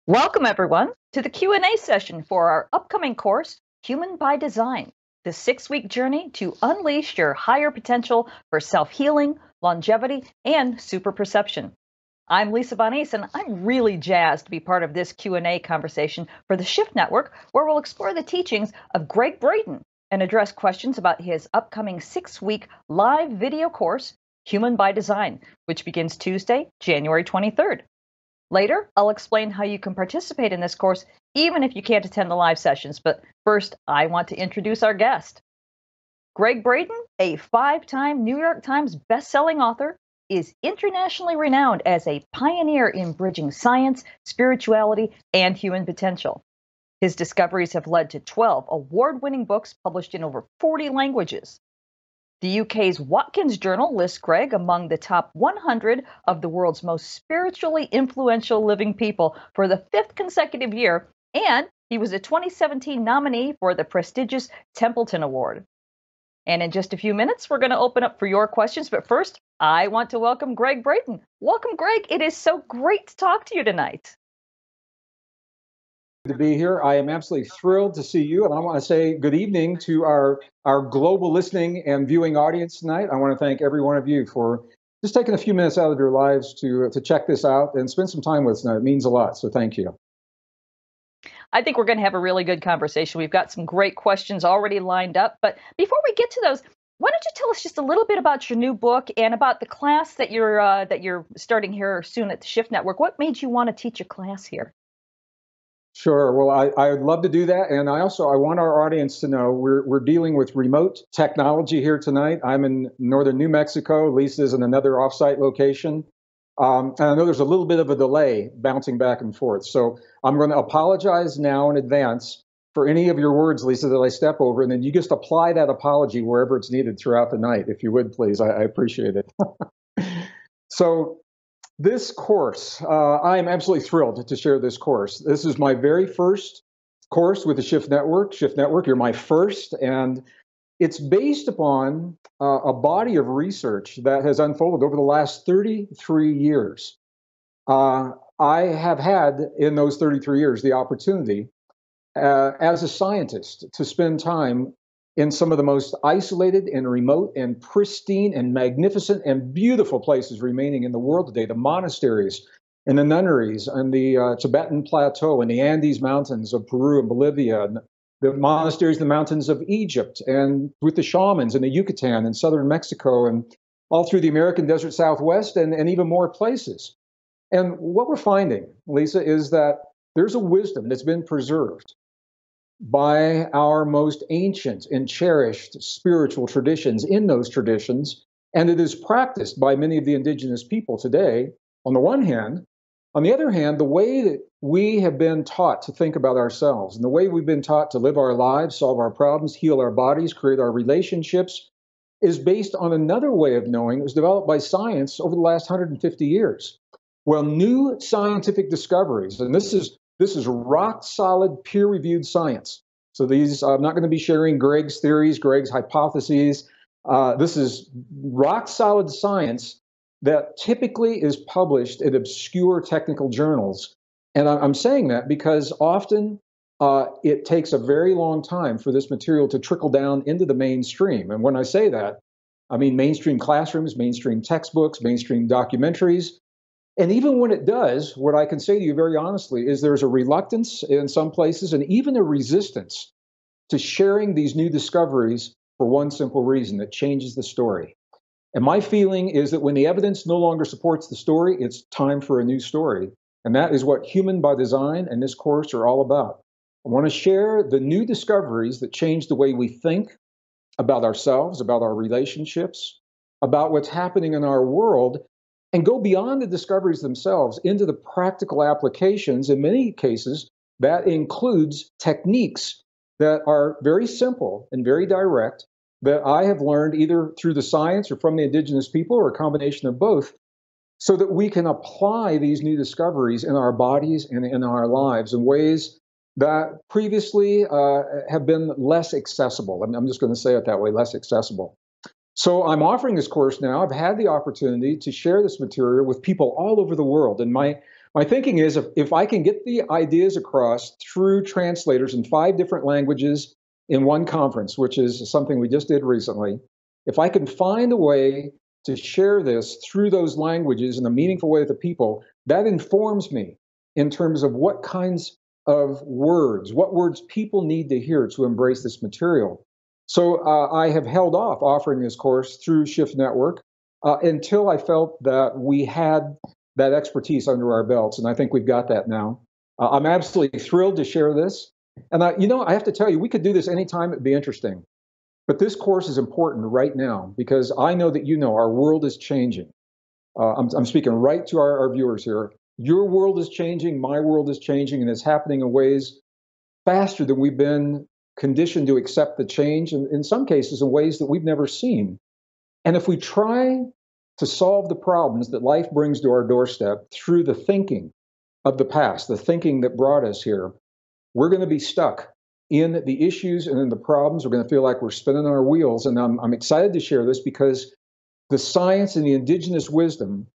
Welcome, everyone, to the Q&A session for our upcoming course, Human by Design, the 6-week journey to unleash your higher potential for self-healing, longevity, and super perception. I'm Lisa Bonise, and I'm really jazzed to be part of this Q&A conversation for the Shift Network, where we'll explore the teachings of Gregg Braden and address questions about his upcoming 6-week live video course, Human by Design, which begins Tuesday, January 23rd. Later, I'll explain how you can participate in this course even if you can't attend the live sessions. But first, I want to introduce our guest. Gregg Braden, a 5-time New York Times best-selling author, is internationally renowned as a pioneer in bridging science, spirituality, and human potential. His discoveries have led to 12 award-winning books published in over 40 languages. The UK's Watkins Journal lists Gregg among the top 100 of the world's most spiritually influential living people for the 5th consecutive year, and he was a 2017 nominee for the prestigious Templeton Award. And in just a few minutes, we're going to open up for your questions. But first, I want to welcome Gregg Braden. Welcome, Gregg. It is so great to talk to you tonight. To be here. I am absolutely thrilled to see you, and I want to say good evening to our global listening and viewing audience tonight. I want to thank every one of you for just taking a few minutes out of your lives to check this out and spend some time with us tonight. It means a lot, so thank you. I think we're going to have a really good conversation. We've got some great questions already lined up, but before we get to those, why don't you tell us just a little bit about your new book and about the class that you're starting here soon at the Shift Network? What made you want to teach a class here? Sure. Well, I would love to do that. And I want our audience to know we're dealing with remote technology here tonight. I'm in northern New Mexico. Lisa's in another offsite location. And I know there's a little bit of a delay bouncing back and forth. So I'm going to apologize now in advance for any of your words, Lisa, that I step over. And then you just apply that apology wherever it's needed throughout the night, if you would, please. I appreciate it. So this course, I am absolutely thrilled to share this course. This is my very first course with the Shift Network. Shift Network, you're my first, and it's based upon a body of research that has unfolded over the last 33 years. I have had, in those 33 years, the opportunity as a scientist to spend time in some of the most isolated and remote and pristine and magnificent and beautiful places remaining in the world today, the monasteries and the nunneries and the Tibetan Plateau and the Andes Mountains of Peru and Bolivia, and the monasteries, the mountains of Egypt, and with the shamans in the Yucatan and southern Mexico, and all through the American desert Southwest and even more places. And what we're finding, Lisa, is that there's a wisdom that's been preserved by our most ancient and cherished spiritual traditions in those traditions, and it is practiced by many of the indigenous people today, on the one hand. On the other hand, the way that we have been taught to think about ourselves and the way we've been taught to live our lives, solve our problems, heal our bodies, create our relationships, is based on another way of knowing that was developed by science over the last 150 years. Well, new scientific discoveries, and this is rock solid, peer reviewed science. So I'm not going to be sharing Gregg's theories, Gregg's hypotheses. This is rock solid science that typically is published in obscure technical journals. And I'm saying that because often it takes a very long time for this material to trickle down into the mainstream. And when I say that, I mean mainstream classrooms, mainstream textbooks, mainstream documentaries. And even when it does, what I can say to you very honestly is there's a reluctance in some places and even a resistance to sharing these new discoveries for one simple reason: it changes the story. And my feeling is that when the evidence no longer supports the story, it's time for a new story. And that is what Human by Design and this course are all about. I want to share the new discoveries that change the way we think about ourselves, about our relationships, about what's happening in our world, and go beyond the discoveries themselves into the practical applications. In many cases, that includes techniques that are very simple and very direct that I have learned either through the science or from the indigenous people or a combination of both, so that we can apply these new discoveries in our bodies and in our lives in ways that previously have been less accessible. I'm just going to say it that way, less accessible. So I'm offering this course now. I've had the opportunity to share this material with people all over the world. And my My thinking is if I can get the ideas across through translators in 5 different languages in one conference, which is something we just did recently, if I can find a way to share this through those languages in a meaningful way with the people, that informs me in terms of what kinds of words, what words people need to hear to embrace this material. So I have held off offering this course through Shift Network until I felt that we had that expertise under our belts, and I think we've got that now. I'm absolutely thrilled to share this. And I have to tell you, we could do this anytime. It'd be interesting. But this course is important right now because I know that our world is changing. I'm speaking right to our viewers here. Your world is changing, my world is changing, and it's happening in ways faster than we've been conditioned to accept the change, and in some cases in ways that we've never seen. And if we try to solve the problems that life brings to our doorstep through the thinking of the past, the thinking that brought us here, we're going to be stuck in the issues and in the problems. We're going to feel like we're spinning our wheels. And I'm excited to share this because the science and the indigenous wisdom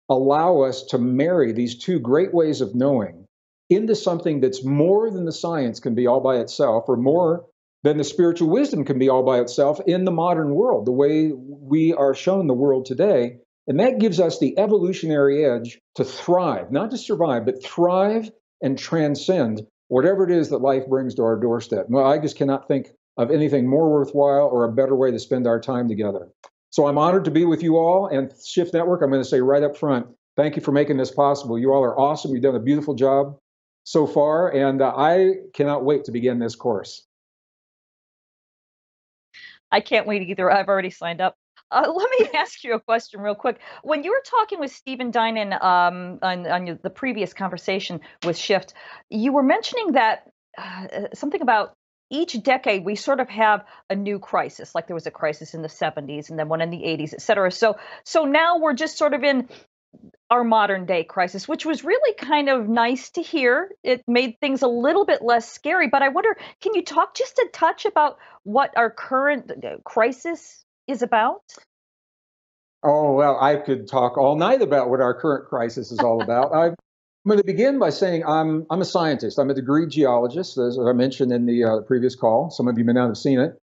allow us to marry these two great ways of knowing into something that's more than the science can be all by itself, or more than the spiritual wisdom can be all by itself in the modern world, the way we are shown the world today. And that gives us the evolutionary edge to thrive, not to survive, but thrive and transcend whatever it is that life brings to our doorstep. Well, I just cannot think of anything more worthwhile or a better way to spend our time together. So I'm honored to be with you all, and Shift Network, I'm going to say right up front, thank you for making this possible. You all are awesome. You've done a beautiful job so far, and I cannot wait to begin this course. I can't wait either. I've already signed up. Let me ask you a question real quick. When you were talking with Stephen Dinan on the previous conversation with Shift, you were mentioning that something about each decade we sort of have a new crisis. Like there was a crisis in the 70s and then one in the 80s, et cetera. So now we're just sort of in our modern day crisis, which was really kind of nice to hear. It made things a little bit less scary. But I wonder, can you talk just a touch about what our current crisis is about? Oh, well, I could talk all night about what our current crisis is all about. I'm going to begin by saying I'm a scientist. I'm a degree geologist, as I mentioned in the previous call. Some of you may not have seen it.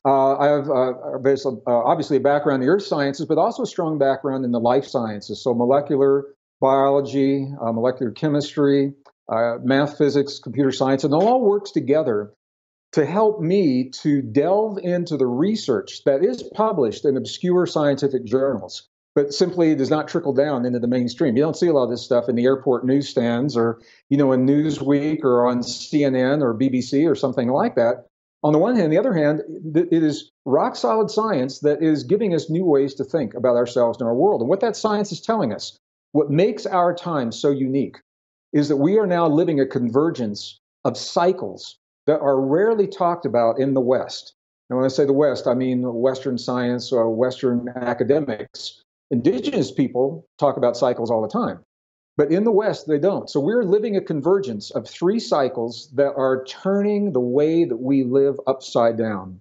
I have obviously a background in the earth sciences, but also a strong background in the life sciences. So molecular biology, molecular chemistry, math, physics, computer science, and it all works together to help me to delve into the research that is published in obscure scientific journals, but simply does not trickle down into the mainstream. You don't see a lot of this stuff in the airport newsstands or, in Newsweek or on CNN or BBC or something like that. On the one hand, the other hand, it is rock solid science that is giving us new ways to think about ourselves and our world. And what that science is telling us, what makes our time so unique, is that we are now living a convergence of cycles that are rarely talked about in the West. And when I say the West, I mean Western science or Western academics. Indigenous people talk about cycles all the time. But in the West, they don't. So we're living a convergence of 3 cycles that are turning the way that we live upside down.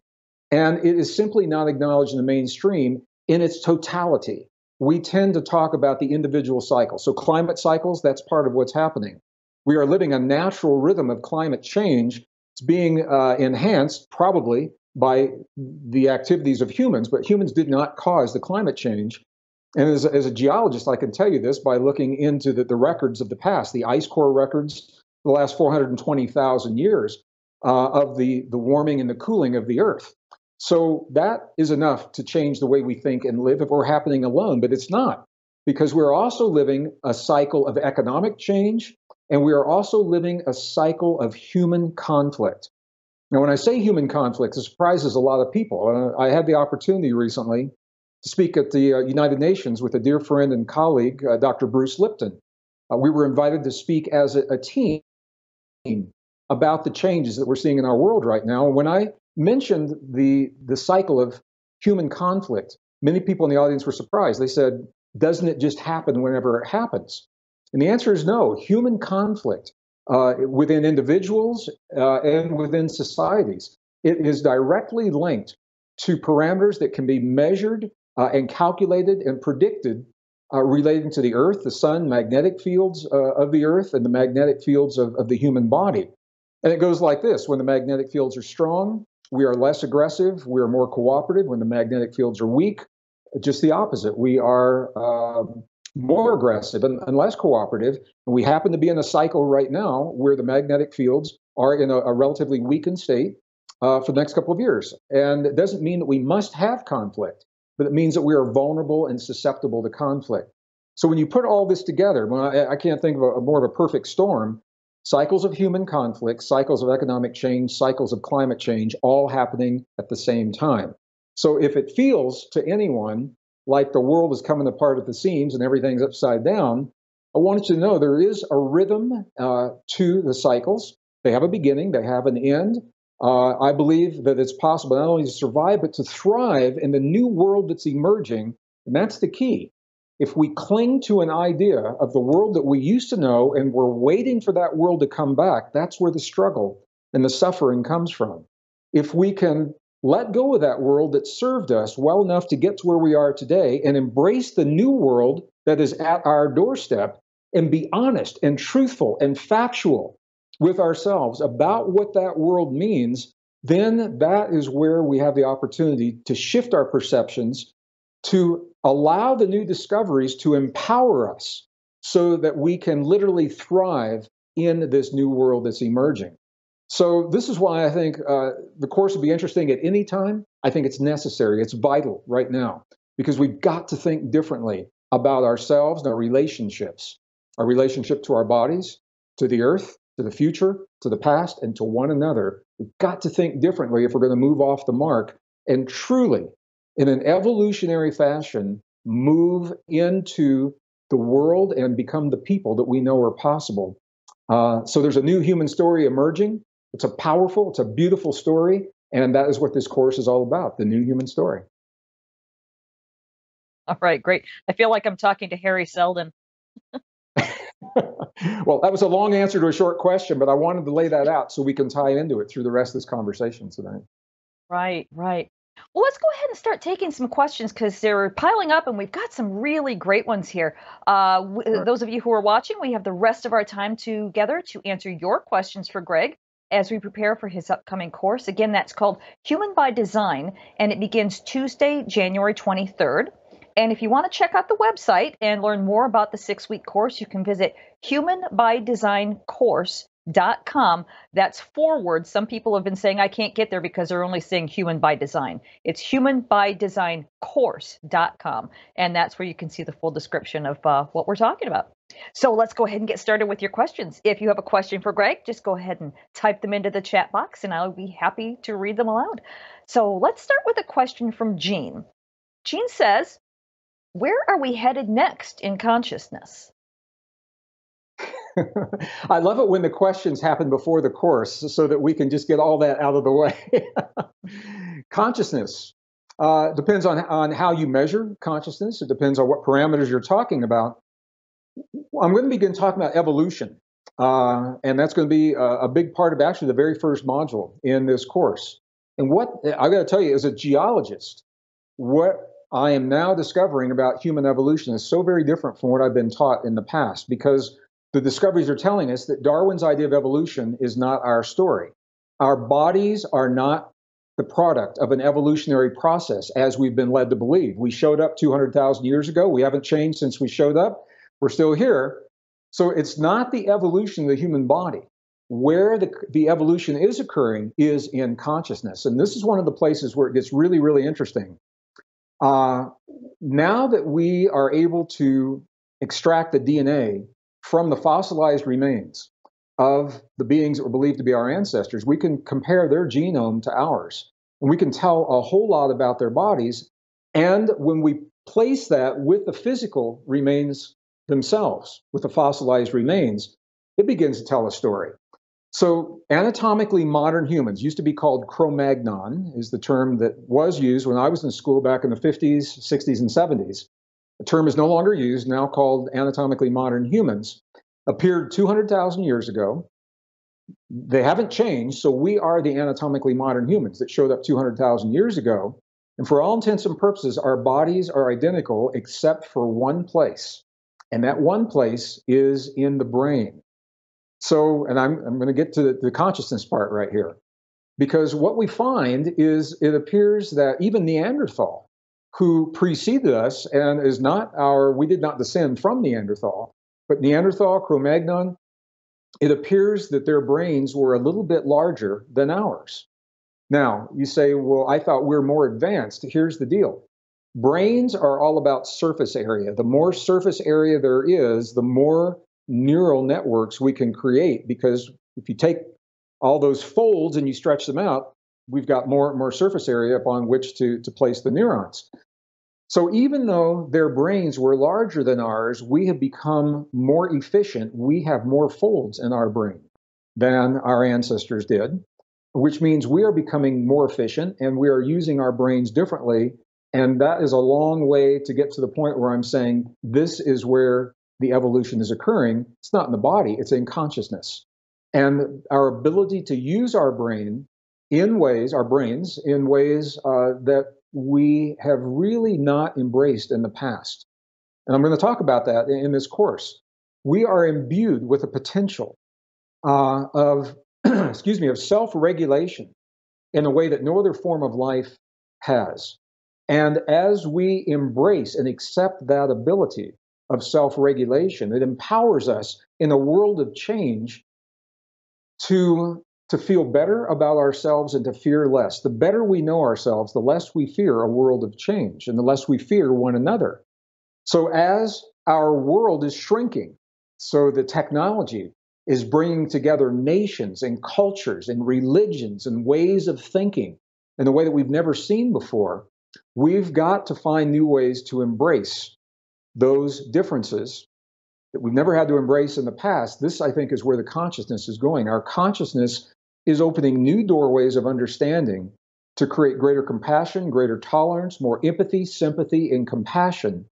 And it is simply not acknowledged in the mainstream in its totality. We tend to talk about the individual cycles. So climate cycles, that's part of what's happening. We are living a natural rhythm of climate change. It's being enhanced probably by the activities of humans, but humans did not cause the climate change. And as a geologist, I can tell you this by looking into the records of the past, the ice core records, the last 420,000 years of the warming and the cooling of the Earth. So that is enough to change the way we think and live if we're happening alone, but it's not, because we're also living a cycle of economic change, and we are also living a cycle of human conflict. Now, when I say human conflict, it surprises a lot of people. I had the opportunity recently to speak at the United Nations with a dear friend and colleague, Dr. Bruce Lipton. We were invited to speak as a team about the changes that we're seeing in our world right now. And when I mentioned the cycle of human conflict, many people in the audience were surprised. They said, doesn't it just happen whenever it happens? And the answer is no. Human conflict within individuals and within societies, it is directly linked to parameters that can be measured and calculated and predicted relating to the Earth, the sun, magnetic fields of the Earth, and the magnetic fields of the human body. And it goes like this: when the magnetic fields are strong, we are less aggressive, we are more cooperative. When the magnetic fields are weak, just the opposite. We are more aggressive and less cooperative. And we happen to be in a cycle right now where the magnetic fields are in a relatively weakened state for the next couple of years. And it doesn't mean that we must have conflict, but it means that we are vulnerable and susceptible to conflict. So when you put all this together, when I can't think of more of a perfect storm, cycles of human conflict, cycles of economic change, cycles of climate change, all happening at the same time. So if it feels to anyone like the world is coming apart at the seams and everything's upside down, I want you to know there is a rhythm to the cycles. They have a beginning, they have an end. I believe that it's possible not only to survive, but to thrive in the new world that's emerging. And that's the key. If we cling to an idea of the world that we used to know and we're waiting for that world to come back, that's where the struggle and the suffering comes from. If we can let go of that world that served us well enough to get to where we are today and embrace the new world that is at our doorstep and be honest and truthful and factual with ourselves about what that world means, then that is where we have the opportunity to shift our perceptions, to allow the new discoveries to empower us so that we can literally thrive in this new world that's emerging. So this is why I think the course would be interesting at any time. I think it's necessary. It's vital right now because we've got to think differently about ourselves and our relationship to our bodies, to the earth, to the future, to the past, and to one another. We've got to think differently if we're going to move off the mark and truly, in an evolutionary fashion, move into the world and become the people that we know are possible. So there's a new human story emerging. It's a beautiful story. And that is what this course is all about, the new human story. All right, great. I feel like I'm talking to Harry Seldon. Well, that was a long answer to a short question, but I wanted to lay that out so we can tie into it through the rest of this conversation tonight. Right, right. Well, let's go ahead and start taking some questions because they're piling up and we've got some really great ones here. Sure. Those of you who are watching, we have the rest of our time together to answer your questions for Gregg as we prepare for his upcoming course. Again, that's called Human by Design, and it begins Tuesday, January 23rd. And if you want to check out the website and learn more about the 6-week course, you can visit humanbydesigncourse.com. That's forward. Some people have been saying I can't get there because they're only saying human by design. It's humanbydesigncourse.com. And that's where you can see the full description of what we're talking about. So let's go ahead and get started with your questions. If you have a question for Gregg, just go ahead and type them into the chat box and I'll be happy to read them aloud. So let's start with a question from Jean. Jean says, where are we headed next in consciousness? I love it when the questions happen before the course so that we can just get all that out of the way. Consciousness depends on how you measure consciousness. It depends on what parameters you're talking about. I'm going to begin talking about evolution, and that's going to be a big part of actually the very first module in this course. And what I got to tell you, as a geologist, what I am now discovering about human evolution is so very different from what I've been taught in the past, because the discoveries are telling us that Darwin's idea of evolution is not our story. Our bodies are not the product of an evolutionary process, as we've been led to believe. We showed up 200,000 years ago. We haven't changed since we showed up. We're still here. So it's not the evolution of the human body. Where the evolution is occurring is in consciousness. And this is one of the places where it gets really, really interesting. Now that we are able to extract the DNA from the fossilized remains of the beings that were believed to be our ancestors, we can compare their genome to ours. And we can tell a whole lot about their bodies. And when we place that with the physical remains themselves, with the fossilized remains, it begins to tell a story. So anatomically modern humans, used to be called Cro-Magnon, is the term that was used when I was in school back in the 50s, 60s, and 70s. The term is no longer used, now called anatomically modern humans, appeared 200,000 years ago. They haven't changed, so we are the anatomically modern humans that showed up 200,000 years ago. And for all intents and purposes, our bodies are identical except for one place. And that one place is in the brain. So, and I'm going to get to the consciousness part right here. Because what we find is it appears that even Neanderthal, who preceded us and is not we did not descend from Neanderthal, but Neanderthal, Cro-Magnon, it appears that their brains were a little bit larger than ours. Now, you say, well, I thought we're more advanced. Here's the deal. Brains are all about surface area. The more surface area there is, the more neural networks we can create, because if you take all those folds and you stretch them out, we've got more surface area upon which to place the neurons. So even though their brains were larger than ours, we have become more efficient. We have more folds in our brain than our ancestors did, which means we are becoming more efficient and we are using our brains differently. And that is a long way to get to the point where I'm saying this is where the evolution is occurring. It's not in the body, it's in consciousness. And our ability to use our brains in ways that we have really not embraced in the past. And I'm going to talk about that in this course. We are imbued with a potential of self-regulation in a way that no other form of life has. And as we embrace and accept that ability of self-regulation, it empowers us in a world of change to feel better about ourselves and to fear less. The better we know ourselves, the less we fear a world of change and the less we fear one another. So as our world is shrinking, so the technology is bringing together nations and cultures and religions and ways of thinking in a way that we've never seen before, we've got to find new ways to embrace those differences that we've never had to embrace in the past. This, I think, is where the consciousness is going. Our consciousness is opening new doorways of understanding to create greater compassion, greater tolerance, more empathy, sympathy, and compassion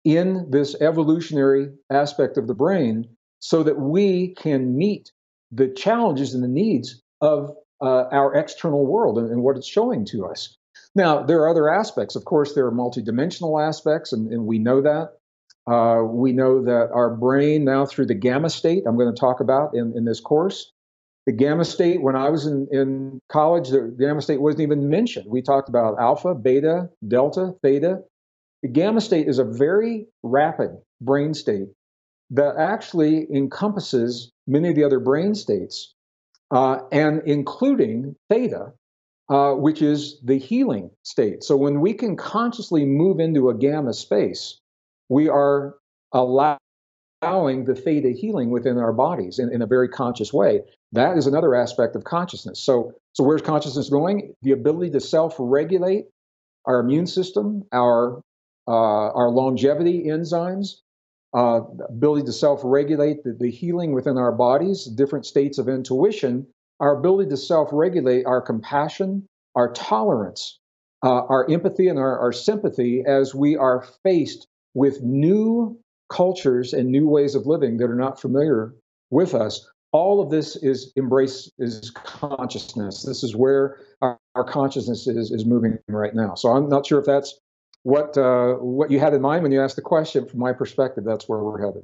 in this evolutionary aspect of the brain so that we can meet the challenges and the needs of our external world and what it's showing to us. Now, there are other aspects. Of course, there are multidimensional aspects, and we know that. We know that our brain now through the gamma state, I'm going to talk about in this course. The gamma state, when I was in college, the gamma state wasn't even mentioned. We talked about alpha, beta, delta, theta. The gamma state is a very rapid brain state that actually encompasses many of the other brain states, and including theta, which is the healing state. So when we can consciously move into a gamma space, we are allowing the theta healing within our bodies in a very conscious way. That is another aspect of consciousness. So where's consciousness going? The ability to self-regulate our immune system, our longevity enzymes, ability to self-regulate the healing within our bodies, different states of intuition, our ability to self-regulate our compassion, our tolerance, our empathy, and our sympathy as we are faced with new cultures and new ways of living that are not familiar with us. All of this is consciousness. This is where our consciousness is moving right now. So I'm not sure if that's what you had in mind when you asked the question. From my perspective, that's where we're headed.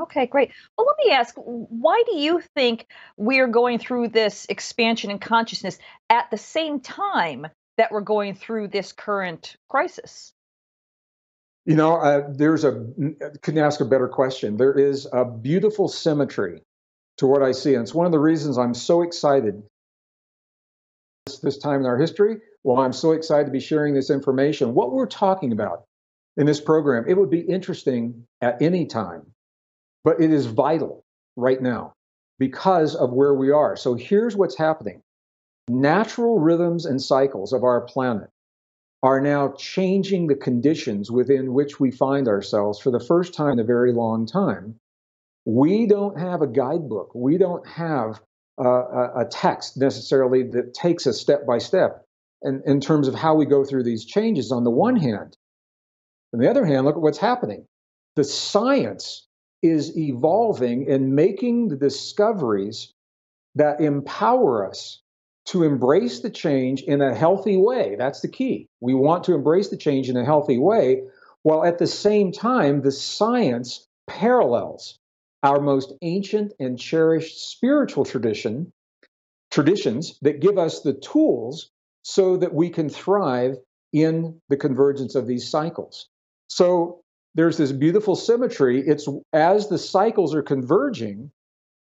Okay, great. Well, let me ask, why do you think we're going through this expansion in consciousness at the same time that we're going through this current crisis? You know, couldn't ask a better question. There is a beautiful symmetry to what I see. And it's one of the reasons I'm so excited this time in our history. Well, I'm so excited to be sharing this information. What we're talking about in this program, it would be interesting at any time, but it is vital right now because of where we are. So here's what's happening. Natural rhythms and cycles of our planet are now changing the conditions within which we find ourselves for the first time in a very long time. We don't have a guidebook. We don't have a text necessarily that takes us step by step in terms of how we go through these changes on the one hand. On the other hand, look at what's happening. The science is evolving and making the discoveries that empower us to embrace the change in a healthy way. That's the key. We want to embrace the change in a healthy way, while at the same time, the science parallels our most ancient and cherished spiritual traditions that give us the tools so that we can thrive in the convergence of these cycles. So there's this beautiful symmetry. It's as the cycles are converging,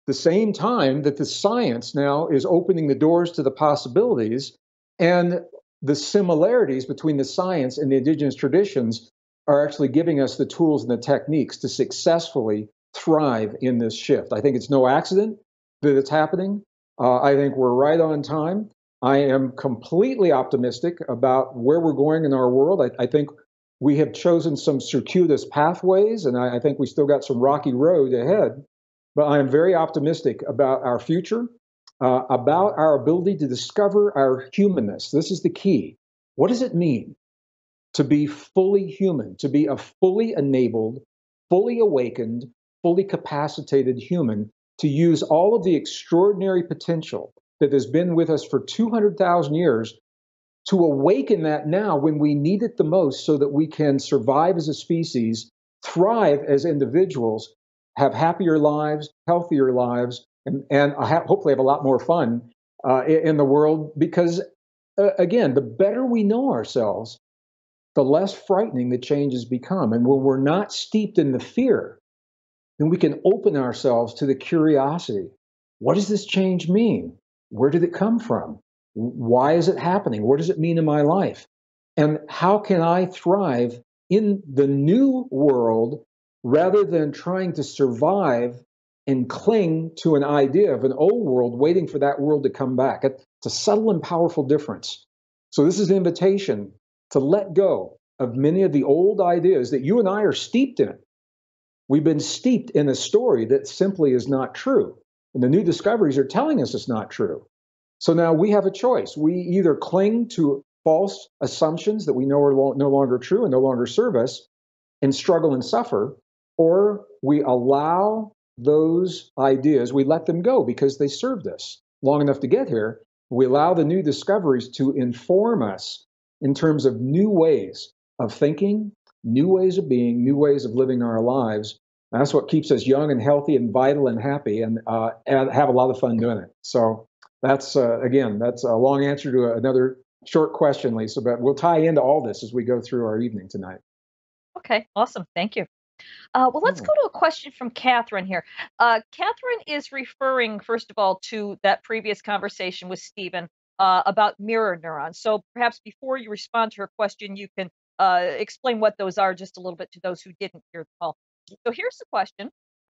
the same time that the science now is opening the doors to the possibilities, and the similarities between the science and the indigenous traditions are actually giving us the tools and the techniques to successfully thrive in this shift. I think it's no accident that it's happening. I think we're right on time. I am completely optimistic about where we're going in our world. I think we have chosen some circuitous pathways, and I think we still got some rocky road ahead. But I am very optimistic about our future, about our ability to discover our humanness. This is the key. What does it mean to be fully human, to be a fully enabled, fully awakened, fully capacitated human, to use all of the extraordinary potential that has been with us for 200,000 years, to awaken that now when we need it the most so that we can survive as a species, thrive as individuals, have happier lives, healthier lives, and hopefully have a lot more fun in the world. Because, again, the better we know ourselves, the less frightening the changes become. And when we're not steeped in the fear, then we can open ourselves to the curiosity. What does this change mean? Where did it come from? Why is it happening? What does it mean in my life? And how can I thrive in the new world rather than trying to survive and cling to an idea of an old world, waiting for that world to come back? It's a subtle and powerful difference. So, this is an invitation to let go of many of the old ideas that you and I are steeped in. We've been steeped in a story that simply is not true. And the new discoveries are telling us it's not true. So now we have a choice. We either cling to false assumptions that we know are no longer true and no longer serve us and struggle and suffer, or we allow those ideas, we let them go because they served us long enough to get here. We allow the new discoveries to inform us in terms of new ways of thinking, new ways of being, new ways of living our lives. And that's what keeps us young and healthy and vital and happy, and have a lot of fun doing it. So that's, again, that's a long answer to another short question, Lisa, but we'll tie into all this as we go through our evening tonight. Okay, awesome. Thank you. Well, let's Yeah. go to a question from Catherine here. Catherine is referring, first of all, to that previous conversation with Stephen about mirror neurons. So perhaps before you respond to her question, you can explain what those are just a little bit to those who didn't hear the call. So here's the question.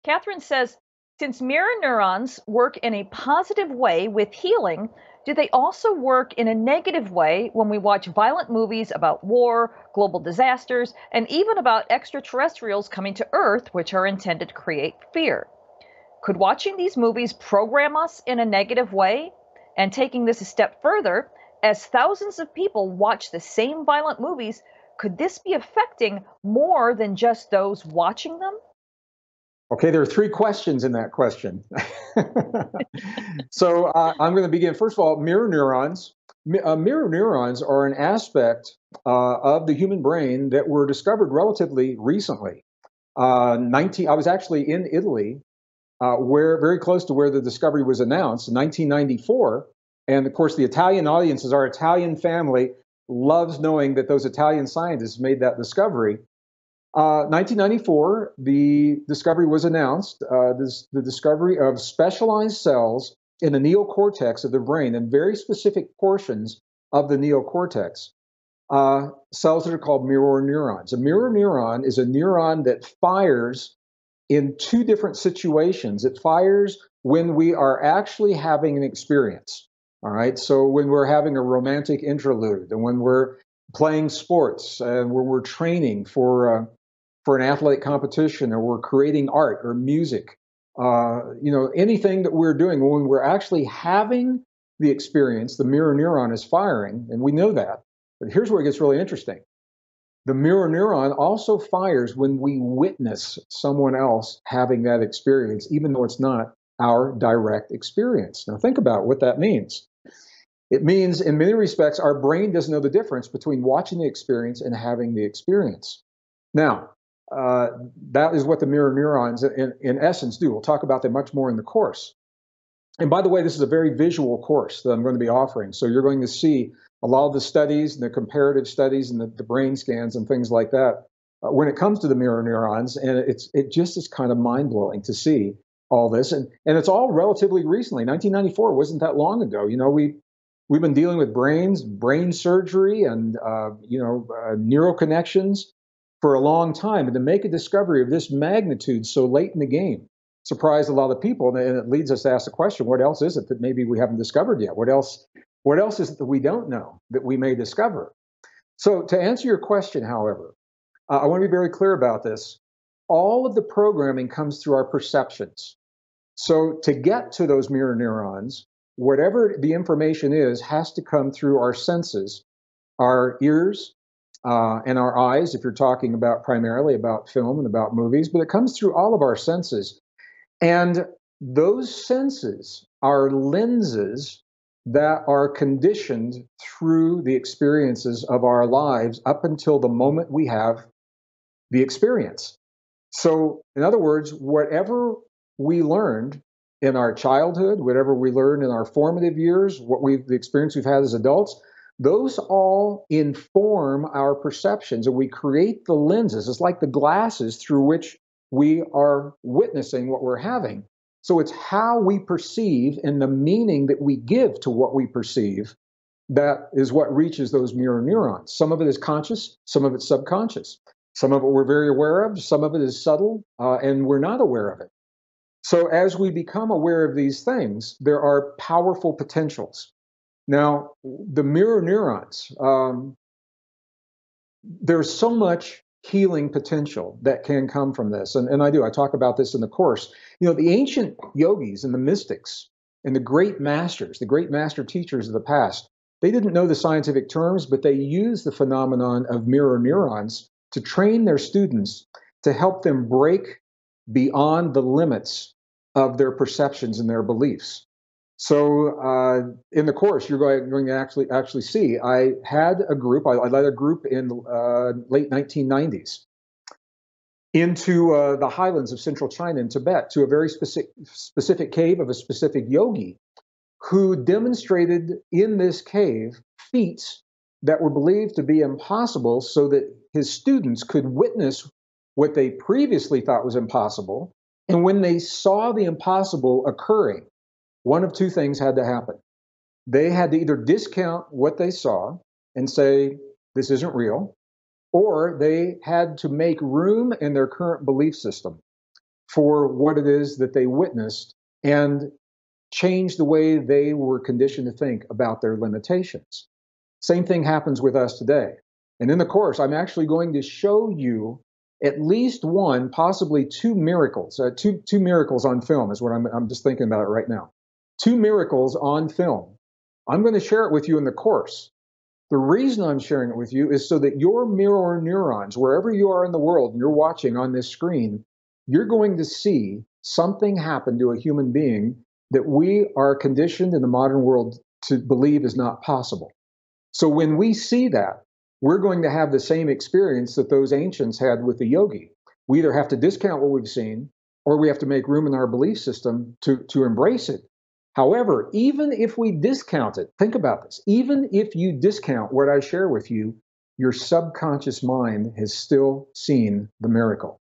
Catherine says, since mirror neurons work in a positive way with healing, do they also work in a negative way when we watch violent movies about war, global disasters, and even about extraterrestrials coming to Earth, which are intended to create fear? Could watching these movies program us in a negative way? And taking this a step further, as thousands of people watch the same violent movies, could this be affecting more than just those watching them? Okay, there are three questions in that question. So I'm going to begin. First of all, mirror neurons. Mirror neurons are an aspect of the human brain that were discovered relatively recently. I was actually in Italy, where very close to where the discovery was announced in 1994. And of course, the Italian audiences, our Italian family, loves knowing that those Italian scientists made that discovery. 1994, the discovery was announced, the discovery of specialized cells in the neocortex of the brain, and very specific portions of the neocortex, cells that are called mirror neurons. A mirror neuron is a neuron that fires in two different situations. It fires when we are actually having an experience. All right. So when we're having a romantic interlude, and when we're playing sports, and when we're training for an athletic competition, or we're creating art or music, anything that we're doing, when we're actually having the experience, the mirror neuron is firing, and we know that. But here's where it gets really interesting. The mirror neuron also fires when we witness someone else having that experience, even though it's not our direct experience. Now, think about what that means. It means, in many respects, our brain doesn't know the difference between watching the experience and having the experience. Now, that is what the mirror neurons, in essence, do. We'll talk about them much more in the course. And by the way, this is a very visual course that I'm going to be offering. So you're going to see a lot of the studies and the comparative studies and the brain scans and things like that when it comes to the mirror neurons. And it just is kind of mind blowing to see all this. And it's all relatively recently. 1994 wasn't that long ago. You know, we've been dealing with brain surgery, and neural connections for a long time. And to make a discovery of this magnitude so late in the game surprised a lot of people, and it leads us to ask the question: what else is it that maybe we haven't discovered yet? What else is it that we don't know that we may discover? So, to answer your question, however, I want to be very clear about this. All of the programming comes through our perceptions. So, to get to those mirror neurons, whatever the information is has to come through our senses, our ears, and our eyes, if you're talking about primarily about film and about movies, but it comes through all of our senses. And those senses are lenses that are conditioned through the experiences of our lives up until the moment we have the experience. So, in other words, whatever we learned in our childhood, whatever we learned in our formative years, the experience we've had as adults, those all inform our perceptions, and we create the lenses. It's like the glasses through which we are witnessing what we're having. So it's how we perceive and the meaning that we give to what we perceive that is what reaches those mirror neurons. Some of it is conscious, some of it's subconscious. Some of it we're very aware of, some of it is subtle, and we're not aware of it. So as we become aware of these things, there are powerful potentials. Now, the mirror neurons, there's so much healing potential that can come from this. And I talk about this in the course. You know, the ancient yogis and the mystics and the great masters, the great master teachers of the past, they didn't know the scientific terms, but they used the phenomenon of mirror neurons to train their students to help them break beyond the limits of their perceptions and their beliefs. So in the course, you're going to actually see, I had a group, I led a group in late 1990s into the highlands of central China and Tibet to a very specific cave of a specific yogi who demonstrated in this cave feats that were believed to be impossible so that his students could witness what they previously thought was impossible. And when they saw the impossible occurring, one of two things had to happen. They had to either discount what they saw and say, this isn't real, or they had to make room in their current belief system for what it is that they witnessed and change the way they were conditioned to think about their limitations. Same thing happens with us today. And in the course, I'm actually going to show you at least one, possibly two miracles. Two miracles on film is what I'm just thinking about it right now. Two miracles on film. I'm going to share it with you in the course. The reason I'm sharing it with you is so that your mirror neurons, wherever you are in the world and you're watching on this screen, you're going to see something happen to a human being that we are conditioned in the modern world to believe is not possible. So when we see that, we're going to have the same experience that those ancients had with the yogi. We either have to discount what we've seen, or we have to make room in our belief system to embrace it. However, even if we discount it, think about this, even if you discount what I share with you, your subconscious mind has still seen the miracle.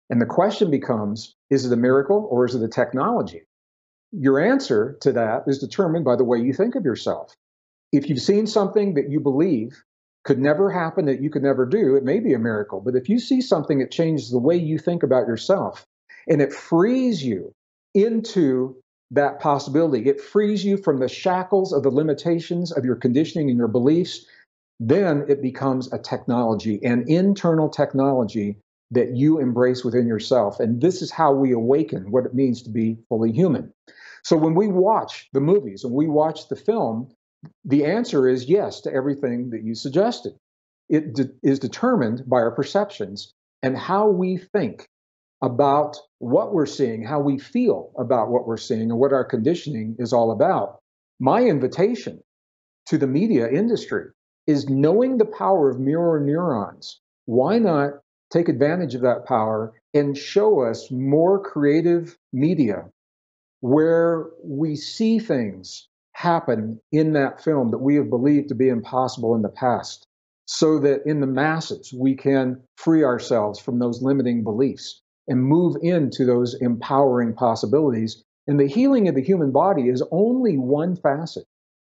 And the question becomes, is it a miracle or is it a technology? Your answer to that is determined by the way you think of yourself. If you've seen something that you believe could never happen, that you could never do, it may be a miracle. But if you see something that changes the way you think about yourself and it frees you into that possibility, it frees you from the shackles of the limitations of your conditioning and your beliefs, then it becomes a technology, an internal technology that you embrace within yourself. And this is how we awaken what it means to be fully human. So when we watch the movies, when we watch the film, the answer is yes to everything that you suggested. It is determined by our perceptions and how we think about what we're seeing, how we feel about what we're seeing, and what our conditioning is all about. My invitation to the media industry is knowing the power of mirror neurons. Why not take advantage of that power and show us more creative media where we see things happen in that film that we have believed to be impossible in the past, so that in the masses we can free ourselves from those limiting beliefs and move into those empowering possibilities. And the healing of the human body is only one facet.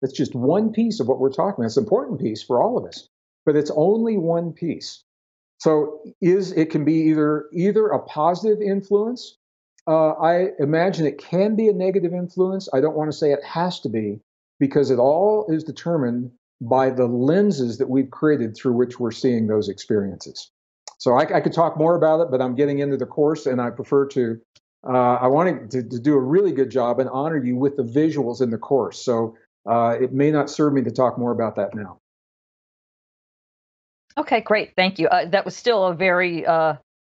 It's just one piece of what we're talking about. It's an important piece for all of us, but it's only one piece. So it can be either a positive influence. I imagine it can be a negative influence. I don't want to say it has to be, because it all is determined by the lenses that we've created through which we're seeing those experiences. So I could talk more about it, but I'm getting into the course, and I prefer to. I wanted to do a really good job and honor you with the visuals in the course. So it may not serve me to talk more about that now. Okay, great. Thank you. That was still a very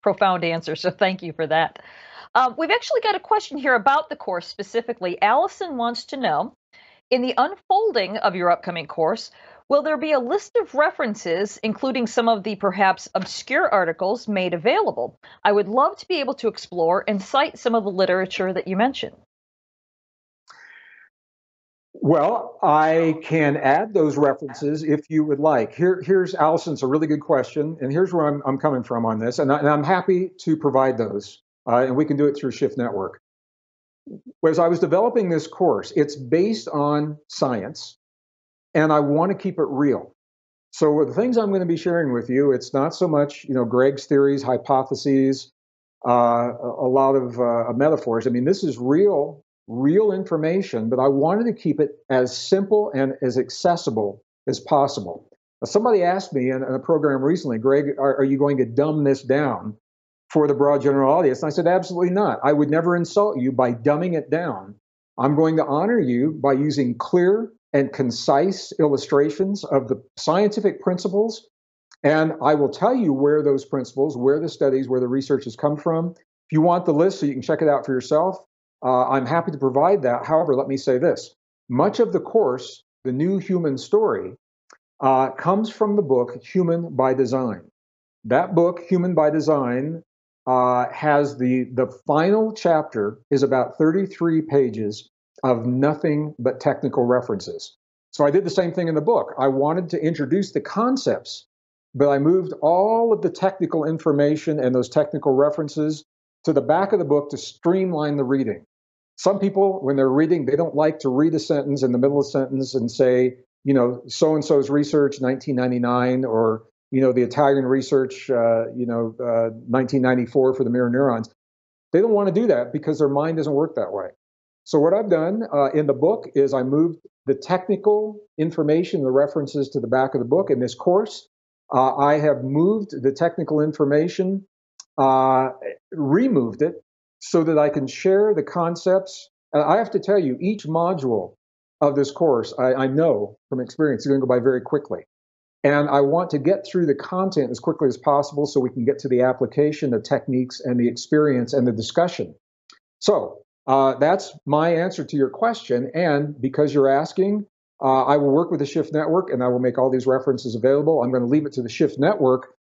profound answer, so thank you for that. We've actually got a question here about the course specifically. Allison wants to know, in the unfolding of your upcoming course, will there be a list of references, including some of the perhaps obscure articles made available? I would love to be able to explore and cite some of the literature that you mentioned. Well, I can add those references if you would like. Here's Allison's a really good question, and here's where I'm coming from on this, and I'm happy to provide those, and we can do it through Shift Network. As I was developing this course, it's based on science, and I want to keep it real. So the things I'm going to be sharing with you, it's not so much, Gregg's theories, hypotheses, a lot of metaphors. I mean, this is real information, but I wanted to keep it as simple and as accessible as possible. Now, somebody asked me in a program recently, Gregg, are you going to dumb this down for the broad general audience? And I said, absolutely not. I would never insult you by dumbing it down. I'm going to honor you by using clear and concise illustrations of the scientific principles. And I will tell you where those principles, where the studies, where the research has come from. If you want the list so you can check it out for yourself, I'm happy to provide that. However, let me say this. Much of the course, The New Human Story, comes from the book Human by Design. That book, Human by Design, has the final chapter is about 33 pages of nothing but technical references. So I did the same thing in the book. I wanted to introduce the concepts, but I moved all of the technical information and those technical references to the back of the book to streamline the reading. Some people, when they're reading, they don't like to read a sentence in the middle of a sentence and say, so-and-so's research, 1999, or, the Italian research, 1994 for the mirror neurons. They don't want to do that because their mind doesn't work that way. So what I've done in the book is I moved the technical information, the references to the back of the book. In this course, I have moved the technical information, removed it, so that I can share the concepts. I have to tell you, each module of this course, I know from experience, is going to go by very quickly. And I want to get through the content as quickly as possible so we can get to the application, the techniques, and the experience and the discussion. So that's my answer to your question. And because you're asking, I will work with the Shift Network and I will make all these references available. I'm going to leave it to the Shift Network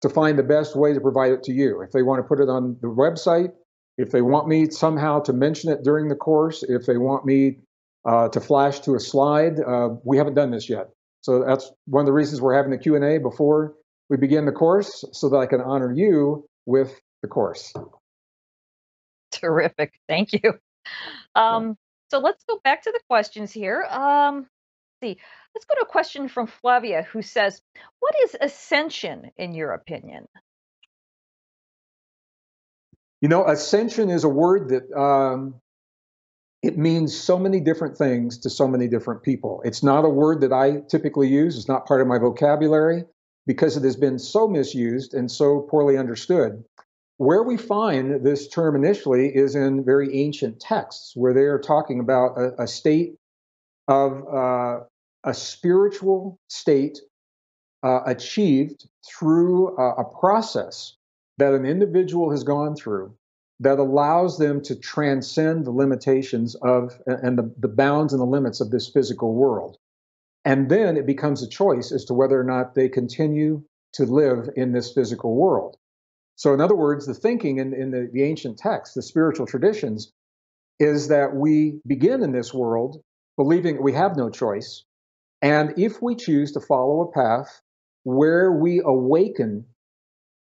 to find the best way to provide it to you. If they want to put it on the website, if they want me somehow to mention it during the course, if they want me to flash to a slide, we haven't done this yet. So that's one of the reasons we're having the Q&A before we begin the course, so that I can honor you with the course. Terrific. Thank you. So let's go back to the questions here. See, let's go to a question from Flavia, who says, what is ascension in your opinion? Ascension is a word that it means so many different things to so many different people. It's not a word that I typically use. It's not part of my vocabulary because it has been so misused and so poorly understood. Where we find this term initially is in very ancient texts where they are talking about a state of a spiritual state achieved through a process that an individual has gone through that allows them to transcend the limitations of and the bounds and the limits of this physical world. And then it becomes a choice as to whether or not they continue to live in this physical world. So, in other words, the thinking in the ancient texts, the spiritual traditions, is that we begin in this world believing we have no choice. And if we choose to follow a path where we awaken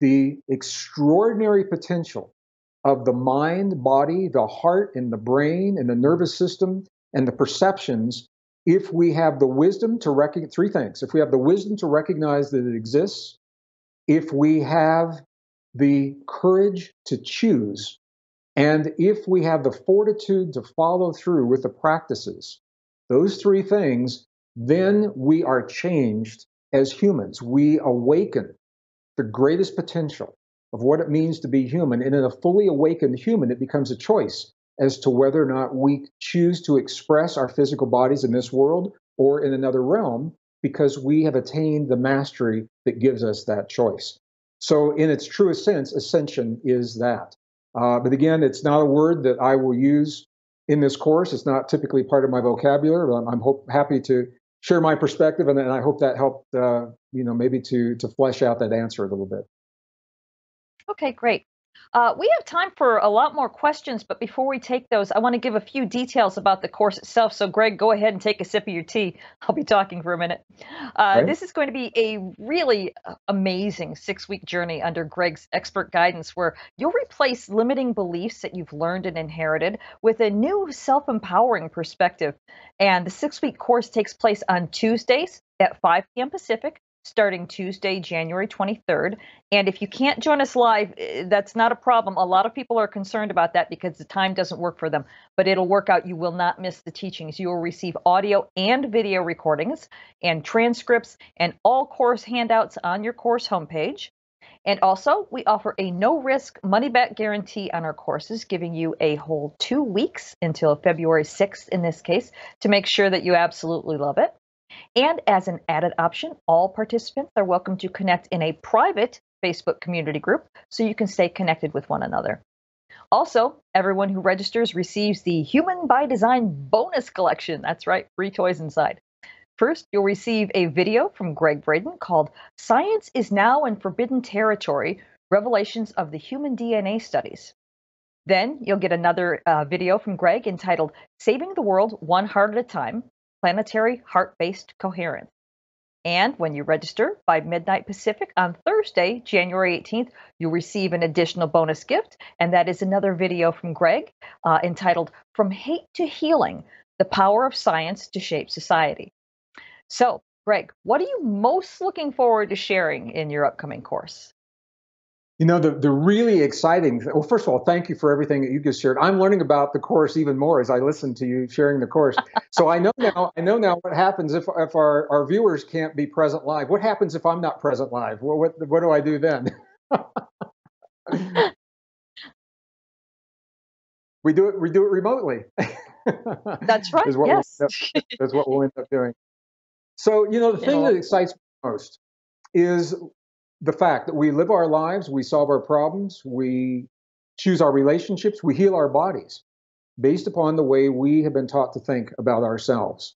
the extraordinary potential of the mind, body, the heart, and the brain, and the nervous system, and the perceptions, if we have the wisdom to recognize three things. If we have the wisdom to recognize that it exists, if we have the courage to choose, and if we have the fortitude to follow through with the practices, those three things, then we are changed as humans. We awaken the greatest potential of what it means to be human. And in a fully awakened human, it becomes a choice as to whether or not we choose to express our physical bodies in this world or in another realm, because we have attained the mastery that gives us that choice. So, in its truest sense, ascension is that. But again, it's not a word that I will use in this course. It's not typically part of my vocabulary. I'm happy to share my perspective, and I hope that helped, maybe to flesh out that answer a little bit. Okay, great. We have time for a lot more questions, but before we take those, I want to give a few details about the course itself. So, Greg, go ahead and take a sip of your tea. I'll be talking for a minute. Right? This is going to be a really amazing 6-week journey under Gregg's expert guidance, where you'll replace limiting beliefs that you've learned and inherited with a new self-empowering perspective. And the 6-week course takes place on Tuesdays at 5 p.m. Pacific, starting Tuesday, January 23rd. And if you can't join us live, that's not a problem. A lot of people are concerned about that because the time doesn't work for them, but it'll work out. You will not miss the teachings. You will receive audio and video recordings and transcripts and all course handouts on your course homepage. And also, we offer a no-risk money-back guarantee on our courses, giving you a whole 2 weeks until February 6th in this case to make sure that you absolutely love it. And as an added option, all participants are welcome to connect in a private Facebook community group so you can stay connected with one another. Also, everyone who registers receives the Human by Design bonus collection. That's right, free toys inside. First, you'll receive a video from Gregg Braden called Science is Now in Forbidden Territory, Revelations of the Human DNA Studies. Then you'll get another video from Gregg entitled Saving the World One Heart at a Time, Planetary Heart-Based Coherence. And when you register by midnight Pacific on Thursday, January 18th, you'll receive an additional bonus gift, and that is another video from Gregg entitled From Hate to Healing, The Power of Science to Shape Society. So, Gregg, what are you most looking forward to sharing in your upcoming course? The really exciting, well, first of all, thank you for everything that you just shared. I'm learning about the course even more as I listen to you sharing the course. So I know now what happens if our viewers can't be present live. What happens if I'm not present live? What do I do then? We do it remotely. That's right. Yes. That's what we'll end up doing. So, the thing that excites me most is the fact that we live our lives, we solve our problems, we choose our relationships, we heal our bodies based upon the way we have been taught to think about ourselves.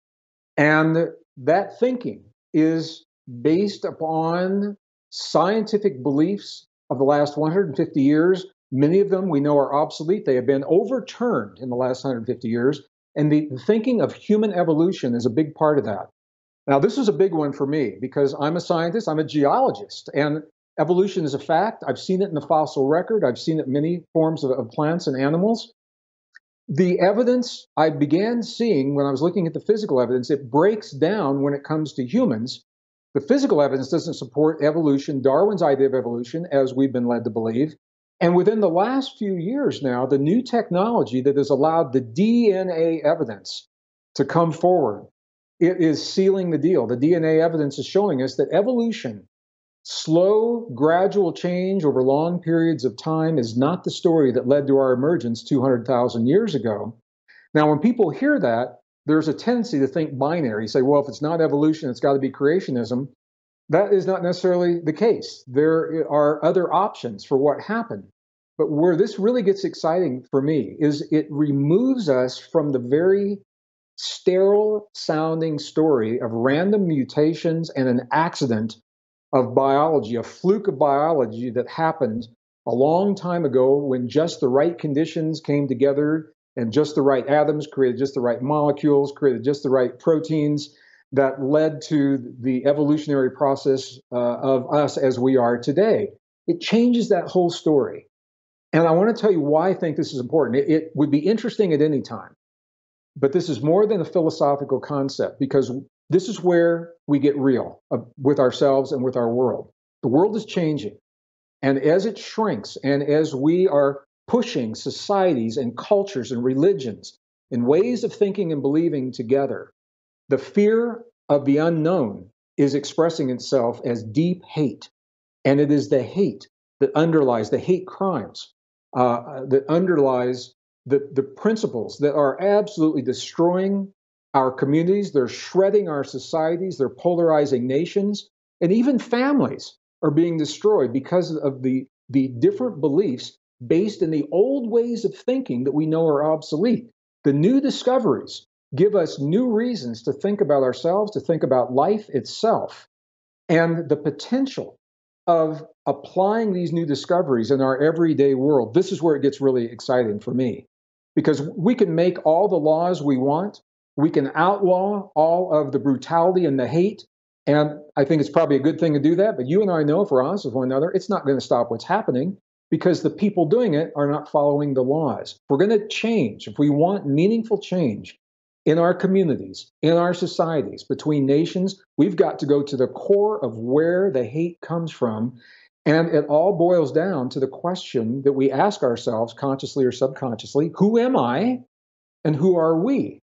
And that thinking is based upon scientific beliefs of the last 150 years. Many of them we know are obsolete. They have been overturned in the last 150 years. And the thinking of human evolution is a big part of that. Now, this is a big one for me because I'm a scientist, I'm a geologist, and evolution is a fact. I've seen it in the fossil record. I've seen it in many forms of plants and animals. The evidence I began seeing when I was looking at the physical evidence, it breaks down when it comes to humans. The physical evidence doesn't support evolution, Darwin's idea of evolution, as we've been led to believe. And within the last few years now, the new technology that has allowed the DNA evidence to come forward, it is sealing the deal. The DNA evidence is showing us that evolution, slow, gradual change over long periods of time, is not the story that led to our emergence 200,000 years ago. Now, when people hear that, there's a tendency to think binary. Say, well, if it's not evolution, it's got to be creationism. That is not necessarily the case. There are other options for what happened. But where this really gets exciting for me is it removes us from the very sterile sounding story of random mutations and an accident of biology, a fluke of biology that happened a long time ago when just the right conditions came together and just the right atoms created just the right molecules, created just the right proteins that led to the evolutionary process of us as we are today. It changes that whole story. And I want to tell you why I think this is important. It would be interesting at any time, but this is more than a philosophical concept because this is where we get real with ourselves and with our world. The world is changing. And as it shrinks and as we are pushing societies and cultures and religions and ways of thinking and believing together, the fear of the unknown is expressing itself as deep hate. And it is the hate that underlies the hate crimes, that underlies the principles that are absolutely destroying our communities. They're shredding our societies. They're polarizing nations. And even families are being destroyed because of the different beliefs based in the old ways of thinking that we know are obsolete. The new discoveries give us new reasons to think about ourselves, to think about life itself, and the potential of applying these new discoveries in our everyday world. This is where it gets really exciting for me, because we can make all the laws we want. We can outlaw all of the brutality and the hate. And I think it's probably a good thing to do that. But you and I know, if we're honest with one another, it's not going to stop what's happening because the people doing it are not following the laws. If we're going to change, if we want meaningful change in our communities, in our societies, between nations, we've got to go to the core of where the hate comes from. And it all boils down to the question that we ask ourselves, consciously or subconsciously: who am I and who are we?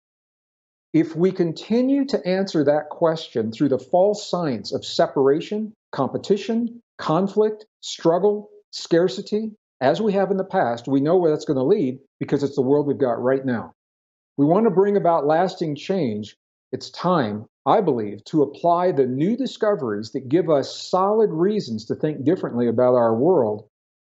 If we continue to answer that question through the false science of separation, competition, conflict, struggle, scarcity, as we have in the past, we know where that's going to lead because it's the world we've got right now. We want to bring about lasting change. It's time, I believe, to apply the new discoveries that give us solid reasons to think differently about our world.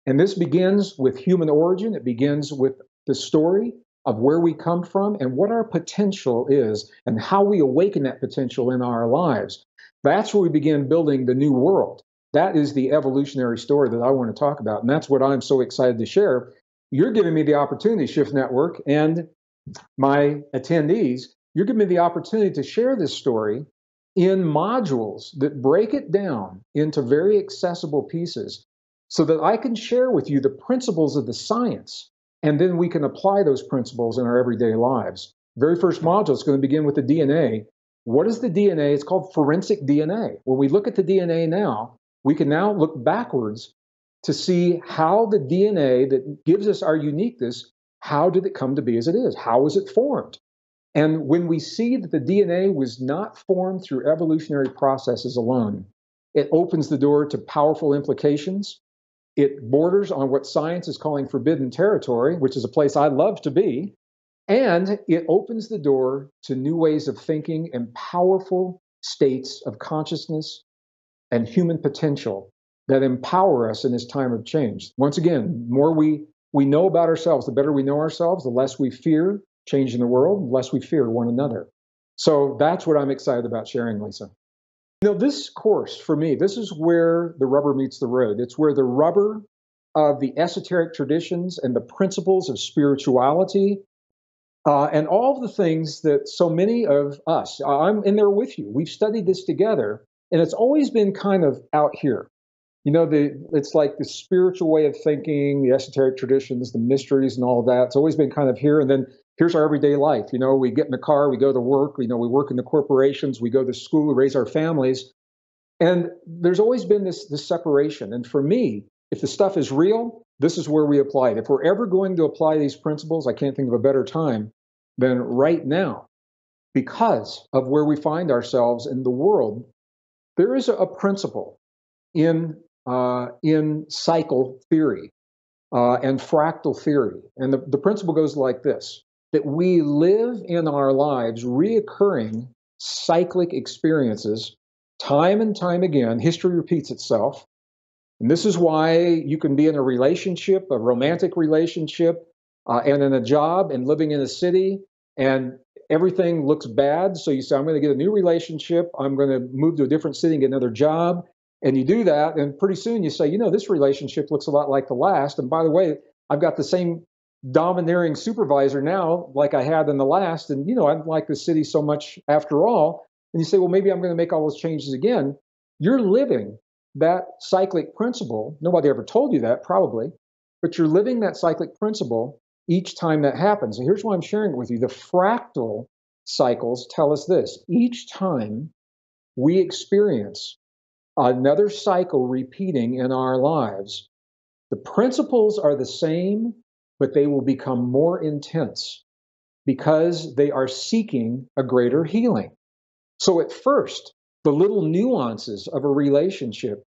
And this begins with human origin. It begins with the story of where we come from and what our potential is and how we awaken that potential in our lives. That's where we begin building the new world. That is the evolutionary story that I want to talk about. And that's what I'm so excited to share. You're giving me the opportunity, Shift Network, and my attendees, you're giving me the opportunity to share this story in modules that break it down into very accessible pieces so that I can share with you the principles of the science, and then we can apply those principles in our everyday lives. Very first module is going to begin with the DNA. What is the DNA? It's called forensic DNA. When we look at the DNA now, we can now look backwards to see how the DNA that gives us our uniqueness, how did it come to be as it is? How was it formed? And when we see that the DNA was not formed through evolutionary processes alone, it opens the door to powerful implications. It borders on what science is calling forbidden territory, which is a place I love to be. And it opens the door to new ways of thinking and powerful states of consciousness and human potential that empower us in this time of change. Once again, the more we know about ourselves, the better we know ourselves, the less we fear changing the world, the less we fear one another. So that's what I'm excited about sharing, Lisa. You know, this course, for me, this is where the rubber meets the road. It's where the rubber of the esoteric traditions and the principles of spirituality and all the things that so many of us, I'm in there with you. We've studied this together, and it's always been kind of out here. You know, it's like the spiritual way of thinking, the esoteric traditions, the mysteries and all of that. It's always been kind of here. And then here's our everyday life. You know, we get in the car, we go to work, we work in the corporations, we go to school, we raise our families. And there's always been this separation. And for me, if the stuff is real, this is where we apply it. If we're ever going to apply these principles, I can't think of a better time than right now, because of where we find ourselves in the world. There is a principle in cycle theory and fractal theory. And the principle goes like this, that we live in our lives reoccurring cyclic experiences time and time again. History repeats itself. And this is why you can be in a relationship, a romantic relationship, and in a job and living in a city. And everything looks bad. So you say, I'm going to get a new relationship. I'm going to move to a different city and get another job. And you do that. And pretty soon you say, this relationship looks a lot like the last. And by the way, I've got the same domineering supervisor now like I had in the last. And, I like the city so much after all. And you say, well, maybe I'm going to make all those changes again. You're living that cyclic principle. Nobody ever told you that, probably, but you're living that cyclic principle each time that happens. And here's why I'm sharing it with you. The fractal cycles tell us this: each time we experience another cycle repeating in our lives, the principles are the same, but they will become more intense because they are seeking a greater healing. So at first, the little nuances of a relationship,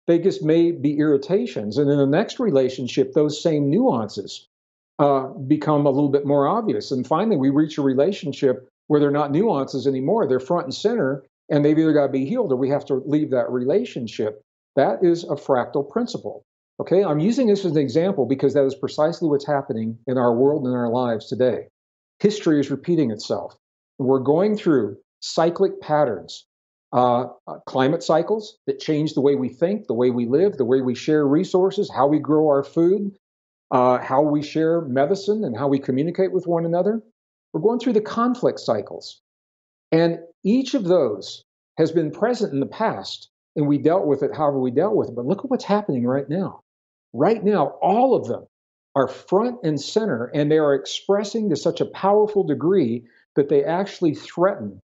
they just may be irritations. And in the next relationship, those same nuances become a little bit more obvious. And finally, we reach a relationship where they're not nuances anymore. They're front and center, and they've either got to be healed or we have to leave that relationship. That is a fractal principle. Okay, I'm using this as an example because that is precisely what's happening in our world and in our lives today. History is repeating itself. We're going through cyclic patterns, climate cycles that change the way we think, the way we live, the way we share resources, how we grow our food, how we share medicine, and how we communicate with one another. We're going through the conflict cycles. And each of those has been present in the past, and we dealt with it however we dealt with it. But look at what's happening right now. Right now, all of them are front and center, and they are expressing to such a powerful degree that they actually threaten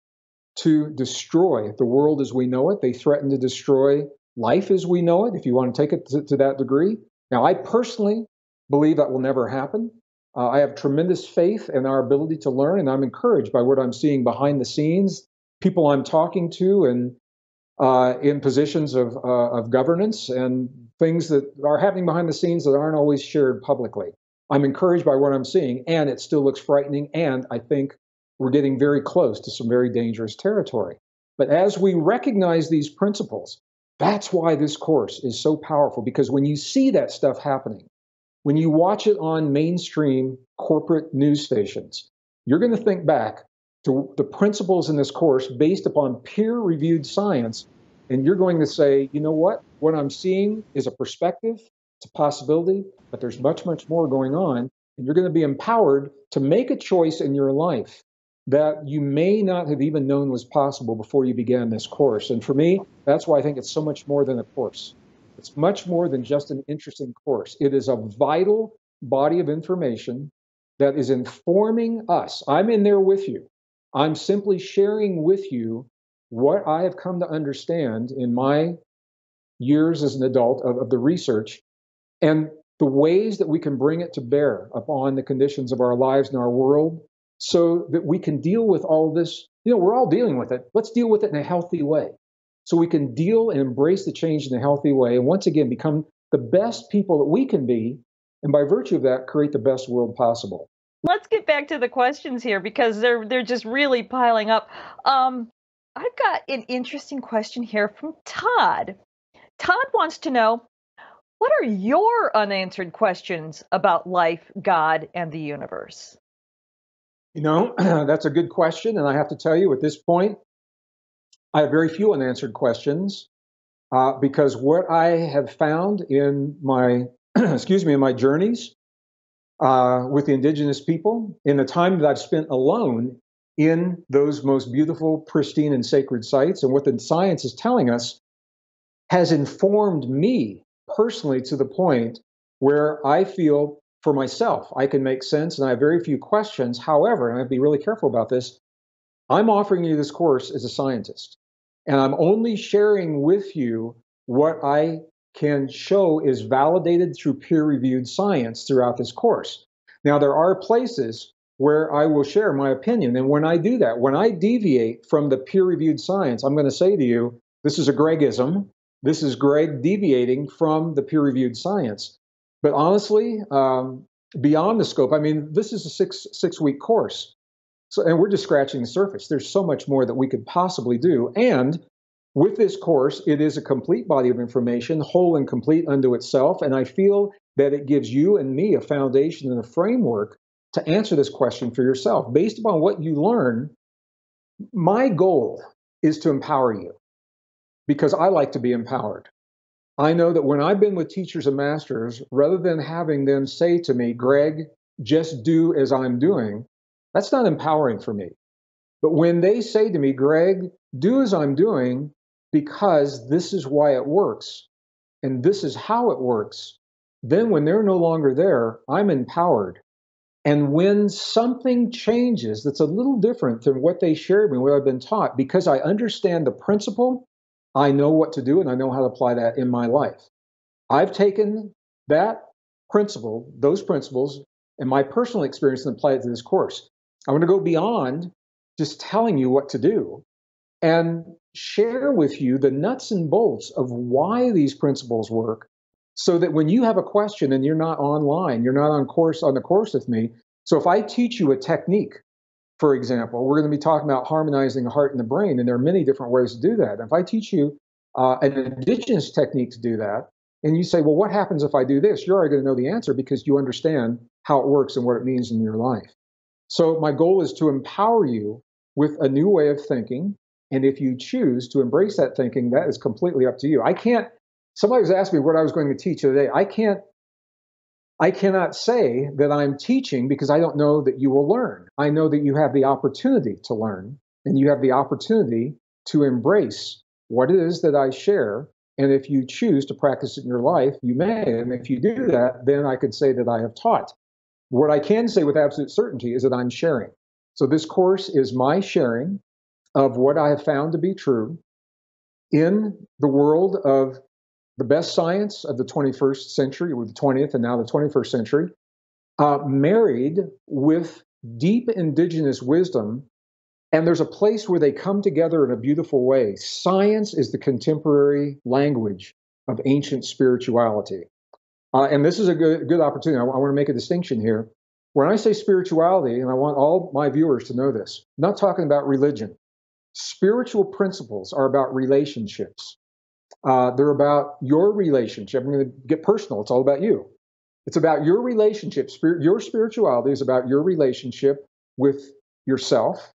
to destroy the world as we know it. They threaten to destroy life as we know it, if you want to take it to that degree. Now, I personally believe that will never happen. I have tremendous faith in our ability to learn, and I'm encouraged by what I'm seeing behind the scenes, people I'm talking to, and in positions of governance and things that are happening behind the scenes that aren't always shared publicly. I'm encouraged by what I'm seeing, and it still looks frightening, and I think we're getting very close to some very dangerous territory. But as we recognize these principles, that's why this course is so powerful, because when you see that stuff happening, when you watch it on mainstream corporate news stations, you're going to think back to the principles in this course based upon peer-reviewed science, and you're going to say, you know what? What I'm seeing is a perspective, it's a possibility, but there's much, much more going on, and you're going to be empowered to make a choice in your life that you may not have even known was possible before you began this course. And for me, that's why I think it's so much more than a course. It's much more than just an interesting course. It is a vital body of information that is informing us. I'm in there with you. I'm simply sharing with you what I have come to understand in my years as an adult of the research, and the ways that we can bring it to bear upon the conditions of our lives and our world so that we can deal with all this. We're all dealing with it. Let's deal with it in a healthy way, so we can deal and embrace the change in a healthy way, and once again, become the best people that we can be, and by virtue of that, create the best world possible. Let's get back to the questions here because they're just really piling up. I've got an interesting question here from Todd. Todd wants to know, what are your unanswered questions about life, God, and the universe? That's a good question, and I have to tell you, at this point, I have very few unanswered questions. Because what I have found in my, in my journeys with the indigenous people, in the time that I've spent alone in those most beautiful, pristine, and sacred sites, and what the science is telling us, has informed me personally to the point where I feel for myself I can make sense, and I have very few questions. However, and I have to be really careful about this, I'm offering you this course as a scientist. And I'm only sharing with you what I can show is validated through peer-reviewed science throughout this course. Now, there are places where I will share my opinion. And when I do that, when I deviate from the peer-reviewed science, I'm going to say to you, this is a Greggism. This is Gregg deviating from the peer-reviewed science. But honestly, beyond the scope, this is a six-week course. So, and we're just scratching the surface. There's so much more that we could possibly do. And with this course, it is a complete body of information, whole and complete unto itself. And I feel that it gives you and me a foundation and a framework to answer this question for yourself. Based upon what you learn, my goal is to empower you because I like to be empowered. I know that when I've been with teachers and masters, rather than having them say to me, Gregg, just do as I'm doing, that's not empowering for me. But when they say to me, Gregg, do as I'm doing because this is why it works and this is how it works, then when they're no longer there, I'm empowered. And when something changes that's a little different than what they shared me, what I've been taught, because I understand the principle, I know what to do and I know how to apply that in my life. I've taken that principle, those principles, and my personal experience and applied it to this course. I want to go beyond just telling you what to do and share with you the nuts and bolts of why these principles work so that when you have a question and you're not online, you're not on the course with me. So if I teach you a technique, for example, we're going to be talking about harmonizing the heart and the brain, and there are many different ways to do that. If I teach you an indigenous technique to do that, and you say, well, what happens if I do this? You're already going to know the answer because you understand how it works and what it means in your life. So my goal is to empower you with a new way of thinking. And if you choose to embrace that thinking, that is completely up to you. Somebody was asking me what I was going to teach today. I cannot say that I'm teaching because I don't know that you will learn. I know that you have the opportunity to learn and you have the opportunity to embrace what it is that I share. And if you choose to practice it in your life, you may. And if you do that, then I could say that I have taught. What I can say with absolute certainty is that I'm sharing. So this course is my sharing of what I have found to be true in the world of the best science of the 21st century, or the 20th and now the 21st century, married with deep indigenous wisdom. And there's a place where they come together in a beautiful way. Science is the contemporary language of ancient spirituality. And this is a good opportunity. I want to make a distinction here. When I say spirituality, and I want all my viewers to know this, I'm not talking about religion. Spiritual principles are about relationships. They're about your relationship. I'm going to get personal. It's all about you. It's about your relationship. Your spirituality is about your relationship with yourself,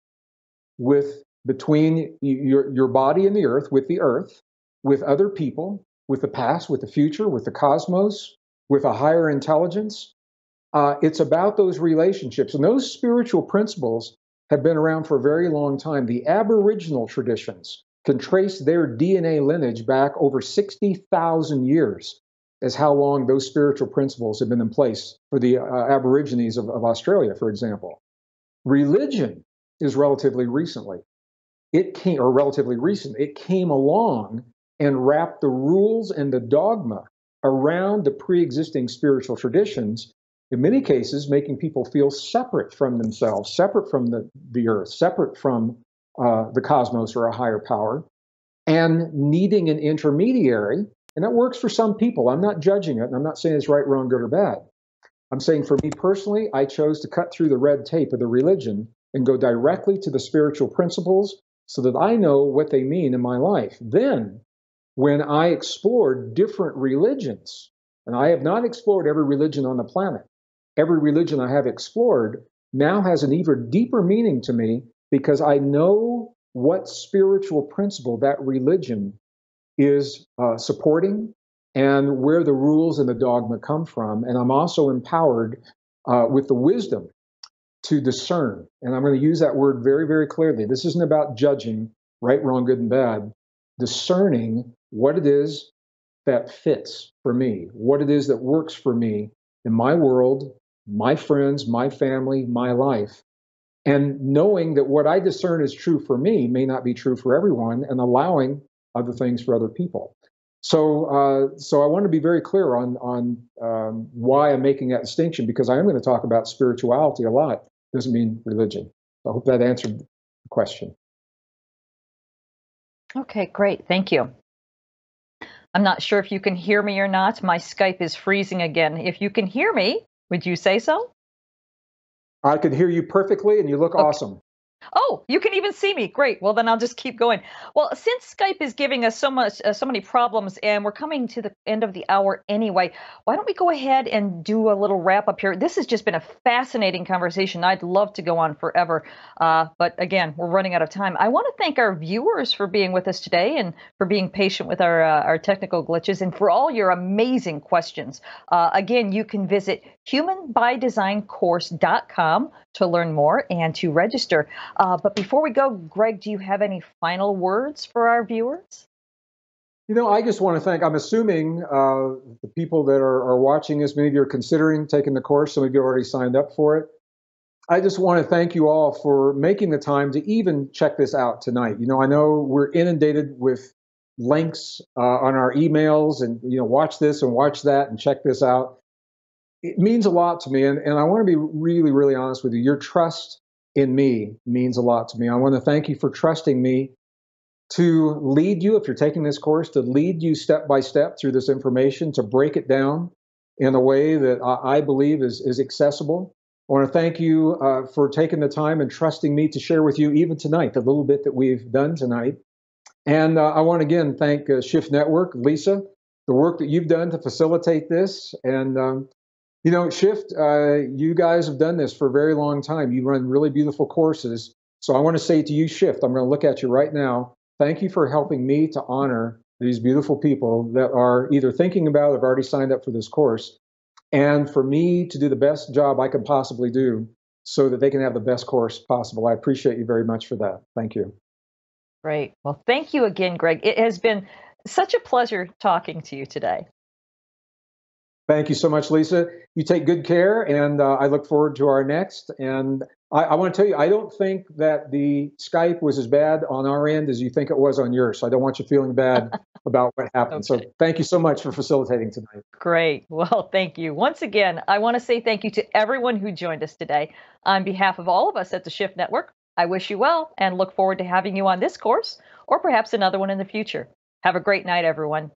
between your body and the earth, with other people, with the past, with the future, with the cosmos, with a higher intelligence. It's about those relationships. And those spiritual principles have been around for a very long time. The Aboriginal traditions can trace their DNA lineage back over 60,000 years as how long those spiritual principles have been in place for the Aborigines of Australia, for example. Religion is relatively recent. It came along and wrapped the rules and the dogma around the pre-existing spiritual traditions, in many cases making people feel separate from themselves, separate from the earth, separate from the cosmos or a higher power, and needing an intermediary. And that works for some people. I'm not judging it, and I'm not saying it's right, wrong, good, or bad. I'm saying for me personally, I chose to cut through the red tape of the religion and go directly to the spiritual principles so that I know what they mean in my life. Then, when I explored different religions, and I have not explored every religion on the planet, every religion I have explored now has an even deeper meaning to me because I know what spiritual principle that religion is supporting and where the rules and the dogma come from. And I'm also empowered with the wisdom to discern. And I'm going to use that word very, very clearly. This isn't about judging right, wrong, good, and bad. Discerning what it is that fits for me, what it is that works for me in my world, my friends, my family, my life. And knowing that what I discern is true for me may not be true for everyone, and allowing other things for other people. So I want to be very clear on why I'm making that distinction, because I am going to talk about spirituality a lot. Doesn't mean religion. I hope that answered the question. Okay, great. Thank you. I'm not sure if you can hear me or not. My Skype is freezing again. If you can hear me, would you say so? I can hear you perfectly, and you look awesome. Oh, you can even see me. Great. Well, then I'll just keep going. Well, since Skype is giving us so many problems, and we're coming to the end of the hour anyway, why don't we go ahead and do a little wrap up here? This has just been a fascinating conversation. I'd love to go on forever, but again, we're running out of time. I want to thank our viewers for being with us today and for being patient with our technical glitches and for all your amazing questions. Again, you can visit humanbydesigncourse.com to learn more and to register. But before we go, Greg, do you have any final words for our viewers? I just want to thank, I'm assuming the people that are watching this, many of you are considering taking the course, some of you already signed up for it. I just want to thank you all for making the time to even check this out tonight. I know we're inundated with links on our emails and, watch this and watch that and check this out. It means a lot to me. And I want to be really, really honest with you. Your trust in me means a lot to me. I want to thank you for trusting me to lead you, if you're taking this course, to lead you step by step through this information, to break it down in a way that I believe is accessible. I want to thank you for taking the time and trusting me to share with you even tonight, the little bit that we've done tonight. And I want to again thank Shift Network, Lisa, the work that you've done to facilitate this. And Shift, you guys have done this for a very long time. You run really beautiful courses. So I want to say to you, Shift, I'm going to look at you right now. Thank you for helping me to honor these beautiful people that are either thinking about or have already signed up for this course, and for me to do the best job I can possibly do so that they can have the best course possible. I appreciate you very much for that. Thank you. Great. Well, thank you again, Greg. It has been such a pleasure talking to you today. Thank you so much, Lisa. You take good care, and I look forward to our next. And I want to tell you, I don't think that the Skype was as bad on our end as you think it was on yours. So I don't want you feeling bad about what happened. Okay. So thank you so much for facilitating tonight. Great. Well, thank you. Once again, I want to say thank you to everyone who joined us today. On behalf of all of us at the Shift Network, I wish you well and look forward to having you on this course or perhaps another one in the future. Have a great night, everyone.